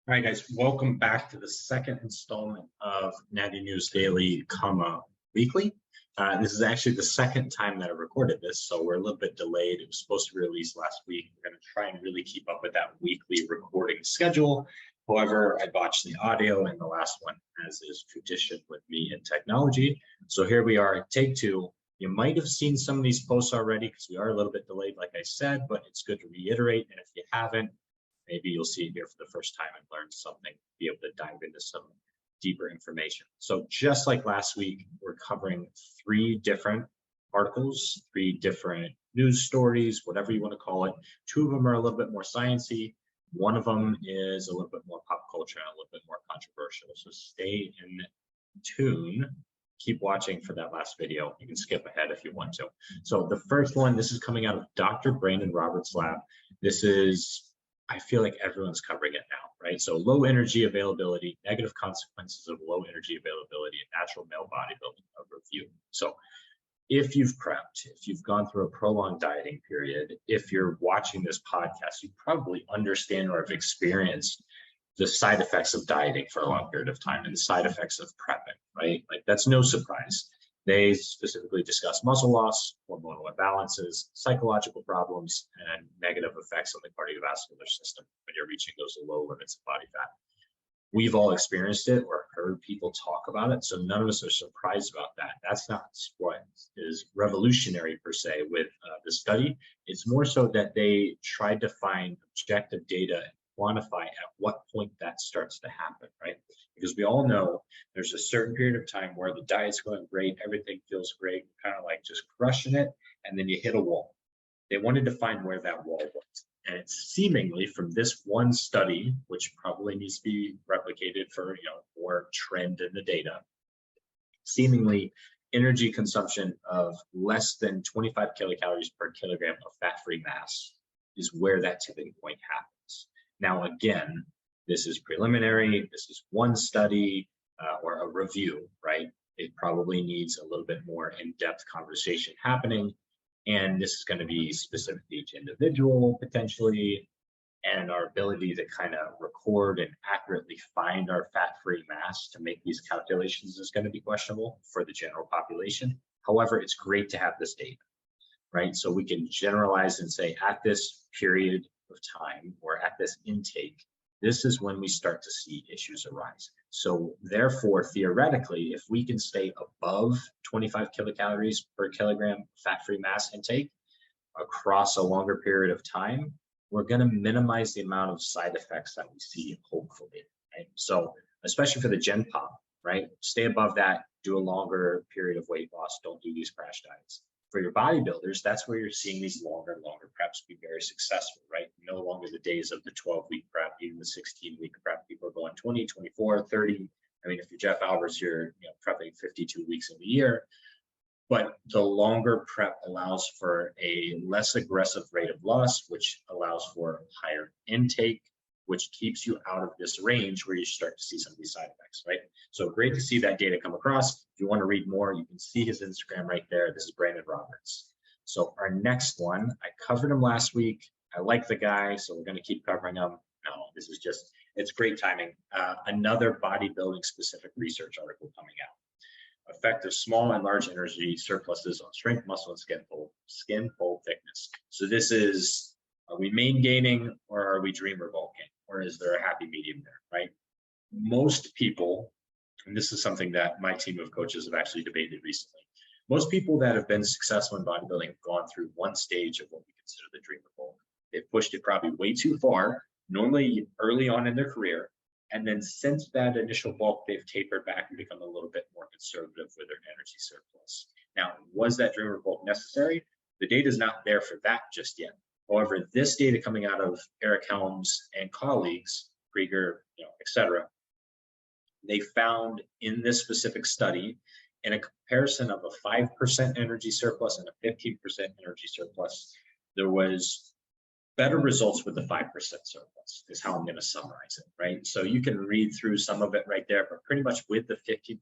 All right, guys, welcome back to the second installment of Natty News Daily, weekly. This is actually the second time that I recorded this, so we're a little bit delayed. It was supposed to be released last week. We're going to try and really keep up with that weekly recording schedule. However, I botched the audio in the last one, as is tradition with me in technology. So here we are, take two. You might have seen some of these posts already because we are a little bit delayed, like I said, but it's good to reiterate. And if you haven't, maybe you'll see it here for the first time and learn something, be able to dive into some deeper information. So just like last week, we're covering 3 different articles, 3 different news stories, whatever you want to call it. 2 of them are a little bit more sciencey. One of them is a little bit more pop culture and a little bit more controversial. So stay in tune. Keep watching for that last video. You can skip ahead if you want to. So the first one, this is coming out of Dr. Brandon Roberts' lab. This is, I feel like everyone's covering it now, right? So low energy availability, negative consequences of low energy availability in natural male bodybuilding, a review. So if you've prepped, if you've gone through a prolonged dieting period, if you're watching this podcast, you probably understand or have experienced the side effects of dieting for a long period of time and the side effects of prepping, right? Like that's no surprise. They specifically discuss muscle loss, hormonal imbalances, psychological problems, and negative effects on the cardiovascular system when you're reaching those low limits of body fat. We've all experienced it or heard people talk about it, so none of us are surprised about that. That's not what is revolutionary per se with the study. It's more so that they tried to find objective data and quantify at what point that starts to happen, right? Because we all know there's a certain period of time where the diet's going great, everything feels great, kind of like just crushing it, and then you hit a wall. They wanted to find where that wall was. And it's seemingly from this one study, which probably needs to be replicated for more trend in the data, seemingly energy consumption of less than 25 kilocalories per kilogram of fat-free mass is where that tipping point happens. Now, again, this is preliminary. This is one study or a review, right? It probably needs a little bit more in-depth conversation happening. And this is going to be specific to each individual potentially. And our ability to kind of record and accurately find our fat-free mass to make these calculations is going to be questionable for the general population. However, it's great to have this data, right? So we can generalize and say at this period of time or at this intake, this is when we start to see issues arise. So therefore, theoretically, if we can stay above 25 kilocalories per kilogram fat-free mass intake across a longer period of time, we're going to minimize the amount of side effects that we see, hopefully, right? So especially for the gen pop, right? Stay above that, do a longer period of weight loss, don't do these crash diets. For your bodybuilders, that's where you're seeing these longer and longer preps be very successful, right? No longer the days of the 12-week prep, even the 16-week prep. People are going 20, 24, 30. I mean, if you're Jeff Alberts, you're prepping 52 weeks in a year. But the longer prep allows for a less aggressive rate of loss, which allows for higher intake, which keeps you out of this range where you start to see some of these side effects, right? So great to see that data come across. If you want to read more, you can see his Instagram right there. This is Brandon Roberts. So our next one, I covered him last week. I like the guy, so we're going to keep covering him. No, this is just, it's great timing. Another bodybuilding specific research article coming out. Effect of small and large energy surpluses on strength, muscle, and skin fold thickness. So this is, are we main gaining or are we dream revoking? Or is there a happy medium there, right? Most people, and this is something that my team of coaches have actually debated recently, most people that have been successful in bodybuilding have gone through one stage of what we consider the dream revoke. They've pushed it probably way too far, normally early on in their career. And then since that initial bulk, they've tapered back and become a little bit more conservative with their energy surplus. Now, was that dream revoke necessary? The data is not there for that just yet. However, this data coming out of Eric Helms and colleagues, Krieger, et cetera, they found in this specific study, in a comparison of a 5% energy surplus and a 15% energy surplus, there was better results with the 5% surplus is how I'm going to summarize it, right? So you can read through some of it right there, but pretty much with the 15%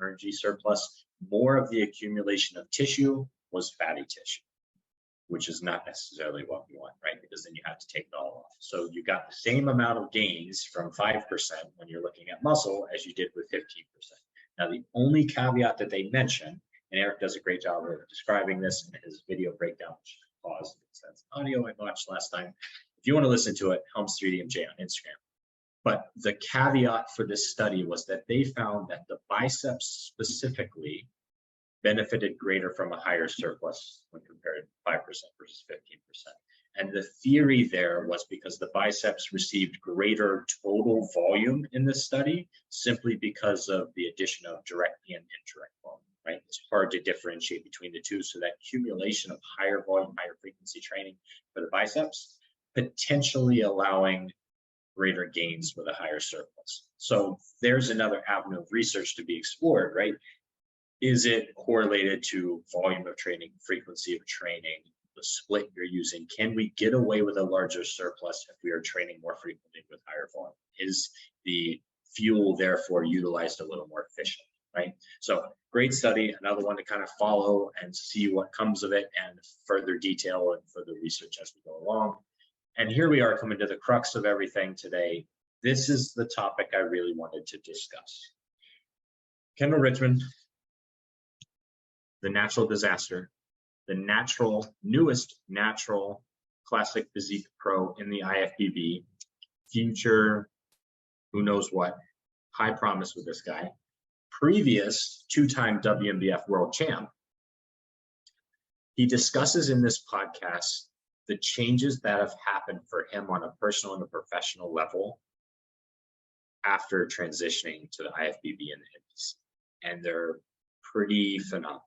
energy surplus, more of the accumulation of tissue was fatty tissue. which is not necessarily what we want, right? Because then you have to take it all off. So you got the same amount of gains from 5% when you're looking at muscle as you did with 15%. Now, the only caveat that they mention, and Eric does a great job of describing this in his video breakdown, which pause, that's audio I watched last time. If you want to listen to it, Helms 3DMJ on Instagram. But the caveat for this study was that they found that the biceps specifically benefited greater from a higher surplus when compared to 5% versus 15%. And the theory there was because the biceps received greater total volume in this study simply because of the addition of direct and indirect volume, right? It's hard to differentiate between the two. So that accumulation of higher volume, higher frequency training for the biceps, potentially allowing greater gains with a higher surplus. So there's another avenue of research to be explored, right? Is it correlated to volume of training, frequency of training, the split you're using? Can we get away with a larger surplus if we are training more frequently with higher volume? Is the fuel therefore utilized a little more efficiently, right? So great study, another one to kind of follow and see what comes of it and further detail and further research as we go along. And here we are coming to the crux of everything today. This is the topic I really wanted to discuss. Kendall Richmond, the natural disaster, the newest natural classic physique pro in the IFBB, future, who knows what, high promise with this guy, previous two-time WNBF world champ. He discusses in this podcast the changes that have happened for him on a personal and a professional level after transitioning to the IFBB and the NPC. And they're pretty phenomenal.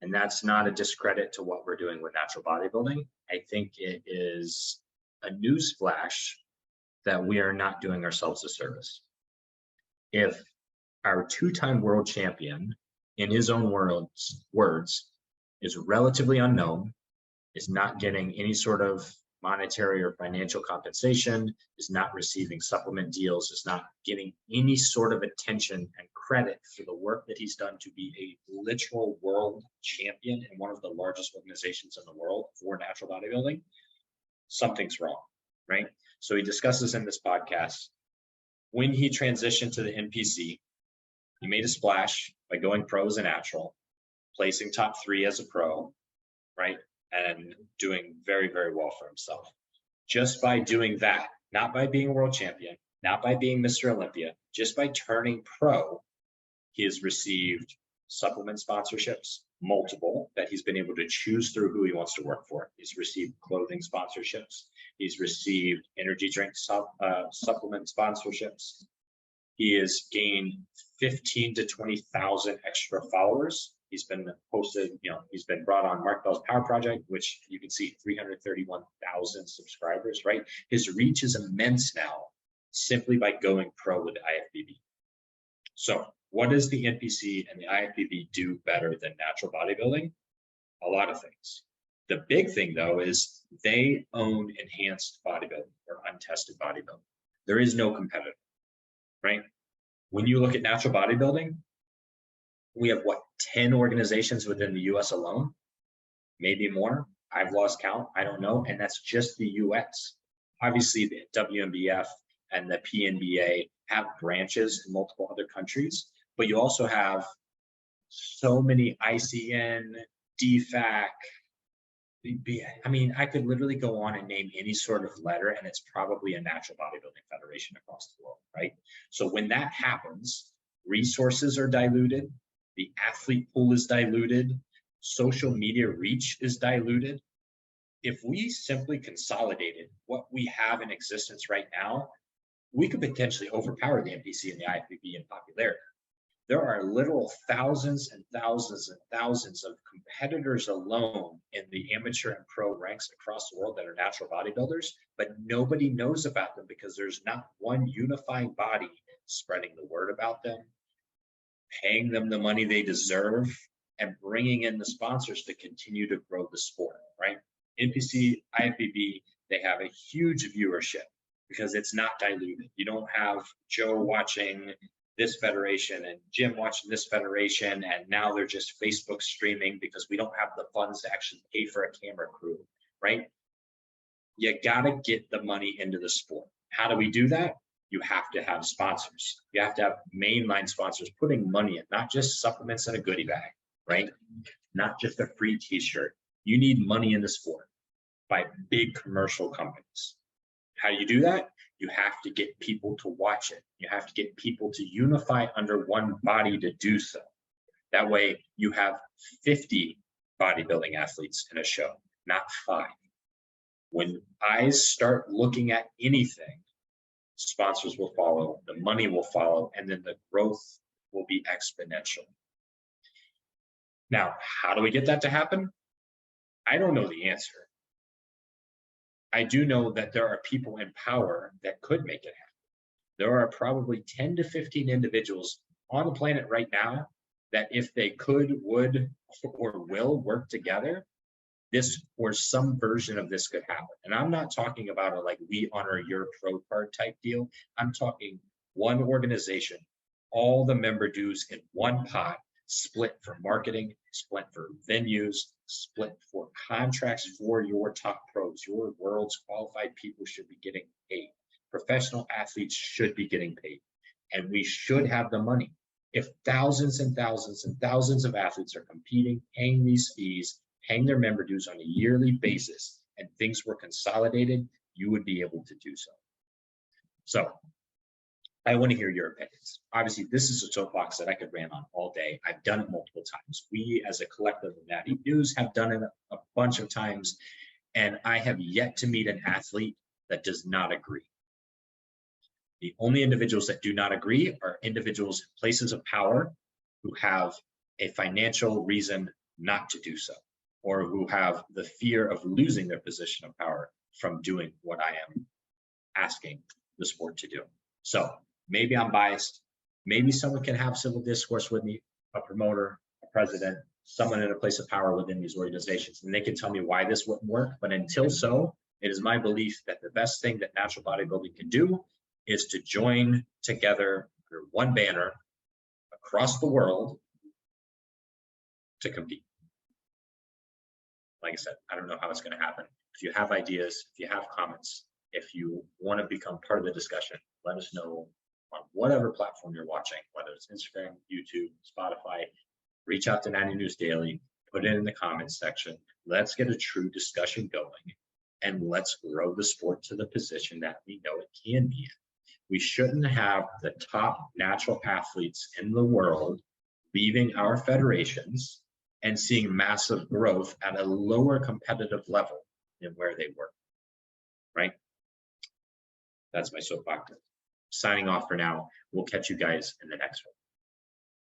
And that's not a discredit to what we're doing with natural bodybuilding. I think it is a newsflash that we are not doing ourselves a service. If our two-time world champion, in his own words, is relatively unknown, is not getting any sort of monetary or financial compensation, is not receiving supplement deals, is not getting any sort of attention and credit for the work that he's done to be a literal world champion in one of the largest organizations in the world for natural bodybuilding, something's wrong, right? So he discusses in this podcast, when he transitioned to the NPC, he made a splash by going pro as a natural, placing top 3 as a pro, right? And doing very, very well for himself. Just by doing that, not by being a world champion, not by being Mr. Olympia, just by turning pro, he has received supplement sponsorships, multiple, that he's been able to choose through who he wants to work for. He's received clothing sponsorships. He's received energy drink supplement sponsorships. He has gained 15 to 20,000 extra followers. He's been posted, he's been brought on Mark Bell's Power Project, which you can see 331,000 subscribers, right? His reach is immense now simply by going pro with the IFBB. So what does the NPC and the IFBB do better than natural bodybuilding? A lot of things. The big thing though is they own enhanced bodybuilding or untested bodybuilding. There is no competitor, right? When you look at natural bodybuilding, we have what, 10 organizations within the US alone, maybe more. I've lost count, I don't know. And that's just the US. Obviously the WNBF and the PNBA have branches in multiple other countries, but you also have so many ICN, DFAC. I mean, I could literally go on and name any sort of letter and it's probably a natural bodybuilding federation across the world, right? So when that happens, resources are diluted, the athlete pool is diluted, social media reach is diluted. If we simply consolidated what we have in existence right now, we could potentially overpower the NPC and the IFBB in popularity. There are literal thousands and thousands and thousands of competitors alone in the amateur and pro ranks across the world that are natural bodybuilders, but nobody knows about them because there's not one unifying body spreading the word about them, paying them the money they deserve, and bringing in the sponsors to continue to grow the sport, right? NPC, IFBB, they have a huge viewership because it's not diluted. You don't have Joe watching this federation and Jim watching this federation, and now they're just Facebook streaming because we don't have the funds to actually pay for a camera crew, right? You gotta get the money into the sport. How do we do that? You have to have sponsors. You have to have mainline sponsors putting money in, not just supplements in a goodie bag, right? Not just a free t-shirt. You need money in the sport by big commercial companies. How do you do that? You have to get people to watch it. You have to get people to unify under one body to do so. That way you have 50 bodybuilding athletes in a show, not 5. When eyes start looking at anything, sponsors will follow, the money will follow, and then the growth will be exponential. Now, how do we get that to happen? I don't know the answer. I do know that there are people in power that could make it happen. There are probably 10 to 15 individuals on the planet right now that if they could, would, or will work together, this or some version of this could happen. And I'm not talking about a like we honor your pro card type deal. I'm talking one organization, all the member dues in one pot, split for marketing, split for venues, split for contracts for your top pros. Your world's qualified people should be getting paid. Professional athletes should be getting paid. And we should have the money. If thousands and thousands and thousands of athletes are competing, paying these fees, paying their member dues on a yearly basis, and things were consolidated, you would be able to do so. So I want to hear your opinions. Obviously, this is a soapbox that I could rant on all day. I've done it multiple times. We as a collective of Natty News have done it a bunch of times, and I have yet to meet an athlete that does not agree. The only individuals that do not agree are individuals in places of power who have a financial reason not to do so, or who have the fear of losing their position of power from doing what I am asking the sport to do. So maybe I'm biased. Maybe someone can have civil discourse with me, a promoter, a president, someone in a place of power within these organizations, and they can tell me why this wouldn't work. But until so, it is my belief that the best thing that natural bodybuilding can do is to join together under one banner across the world to compete. Like I said, I don't know how it's going to happen. If you have ideas, if you have comments, if you want to become part of the discussion, let us know on whatever platform you're watching, whether it's Instagram, YouTube, Spotify. Reach out to Natty News Daily, put it in the comments section. Let's get a true discussion going, and let's grow the sport to the position that we know it can be in. We shouldn't have the top natural athletes in the world leaving our federations and seeing massive growth at a lower competitive level than where they were, right? That's my soapbox. Signing off for now. We'll catch you guys in the next one.